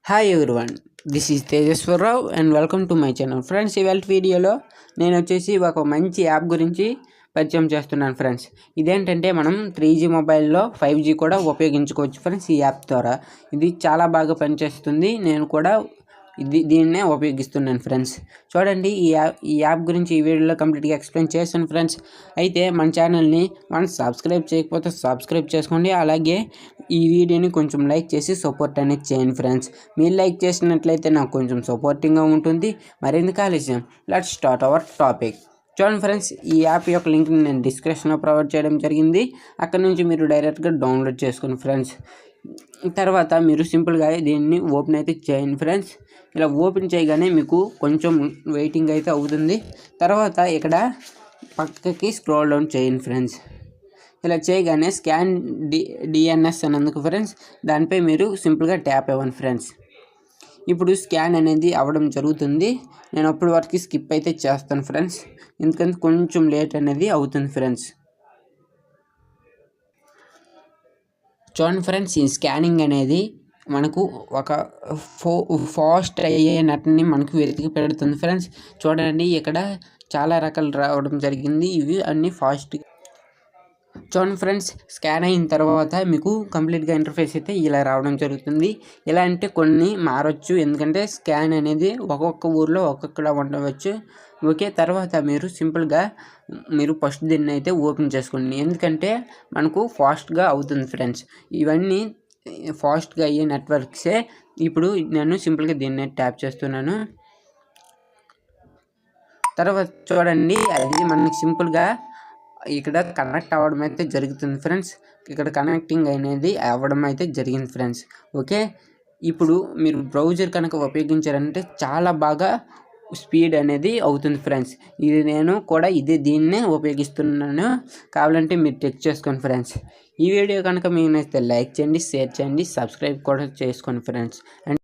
Hi everyone, this is Tejaswararao and welcome to my channel. Friends, ఇవాళ వీడియోలో నేను వచ్చేసి ఒక మంచి యాప్ గురించి పరిచయం చేస్తున్నాను ఫ్రెండ్స్. ఇదేంటంటే మనం 3G మొబైల్లో 5G కూడా ఉపయోగించుకోవచ్చు ఫ్రెండ్స్. ఈ యాప్ ద్వారా ఇది చాలా బాగా పనిచేస్తుంది. నేను కూడా దీన్నే ఉపయోగిస్తున్నాను ఫ్రెండ్స్. చూడండి, ఈ యాప్ గురించి ఈ వీడియోలో కంప్లీట్గా ఎక్స్ప్లెయిన్ చేస్తాను ఫ్రెండ్స్. అయితే మన ఛానల్ని సబ్స్క్రైబ్ చేయకపోతే సబ్స్క్రైబ్ చేసుకోండి. అలాగే ఈ వీడియోని కొంచెం లైక్ చేసి సపోర్ట్ అనేది చేయండి ఫ్రెండ్స్. మీరు లైక్ చేసినట్లయితే నాకు కొంచెం సపోర్టింగ్గా ఉంటుంది. మరెందుకు ఆలస్యం, లెట్స్ స్టార్ట్ అవర్ టాపిక్. చూడండి ఫ్రెండ్స్, ఈ యాప్ యొక్క లింక్ని నేను డిస్క్రిప్షన్లో ప్రొవైడ్ చేయడం జరిగింది. అక్కడ నుంచి మీరు డైరెక్ట్గా డౌన్లోడ్ చేసుకోండి ఫ్రెండ్స్. తర్వాత మీరు సింపుల్గా దీన్ని ఓపెన్ అయితే చేయండి ఫ్రెండ్స్. ఇలా ఓపెన్ చేయగానే మీకు కొంచెం వెయిటింగ్ అయితే అవుతుంది. తర్వాత ఇక్కడ పక్కకి స్క్రోల్ డౌన్ చేయండి ఫ్రెండ్స్. ఇలా చేయగానే స్కాన్ డిఎన్ఎస్ అన్నందుకు ఫ్రెండ్స్, దానిపై మీరు సింపుల్గా ట్యాప్ ఇవ్వండి ఫ్రెండ్స్. ఇప్పుడు స్కాన్ అనేది అవ్వడం జరుగుతుంది. నేను అప్పటి వరకు స్కిప్ అయితే చేస్తాను ఫ్రెండ్స్, ఎందుకంటే కొంచెం లేట్ అనేది అవుతుంది ఫ్రెండ్స్. చూడండి ఫ్రెండ్స్, ఈ స్కానింగ్ అనేది మనకు ఒక ఫాస్ట్ అయ్యే నెట్ని మనకు వెతికి పెడుతుంది ఫ్రెండ్స్. చూడండి, ఇక్కడ చాలా రకాలు రావడం జరిగింది. ఇవి అన్నీ ఫాస్ట్. చూడండి ఫ్రెండ్స్, స్కాన్ అయిన తర్వాత మీకు కంప్లీట్గా ఇంటర్ఫేస్ అయితే ఇలా రావడం జరుగుతుంది. ఇలా అంటే కొన్ని మారచ్చు, ఎందుకంటే స్కాన్ అనేది ఒక్కొక్క ఊర్లో ఒక్కొక్కలా ఉండవచ్చు. ఓకే, తర్వాత మీరు సింపుల్గా ఫస్ట్ దీన్ని అయితే ఓపెన్ చేసుకోండి, ఎందుకంటే మనకు ఫాస్ట్గా అవుతుంది ఫ్రెండ్స్. ఇవన్నీ ఫాస్ట్గా అయ్యే నెట్వర్క్సే. ఇప్పుడు నేను సింపుల్గా దీన్ని ట్యాప్ చేస్తున్నాను. తర్వాత చూడండి, అది మనకి సింపుల్గా ఇక్కడ కనెక్ట్ అవ్వడం అయితే జరుగుతుంది ఫ్రెండ్స్. ఇక్కడ కనెక్టింగ్ అనేది అవ్వడం అయితే జరిగింది ఫ్రెండ్స్. ఓకే, ఇప్పుడు మీరు బ్రౌజర్ కనుక ఉపయోగించారంటే చాలా బాగా స్పీడ్ అనేది అవుతుంది ఫ్రెండ్స్. ఇది నేను కూడా దీన్నే ఉపయోగిస్తున్నాను. కావాలంటే మీరు చెక్ చేసుకోండి ఫ్రెండ్స్. ఈ వీడియో కనుక మీకు నచ్చితే లైక్ చేయండి, షేర్ చేయండి, సబ్స్క్రైబ్ కూడా చేసుకోండి ఫ్రెండ్స్. అండ్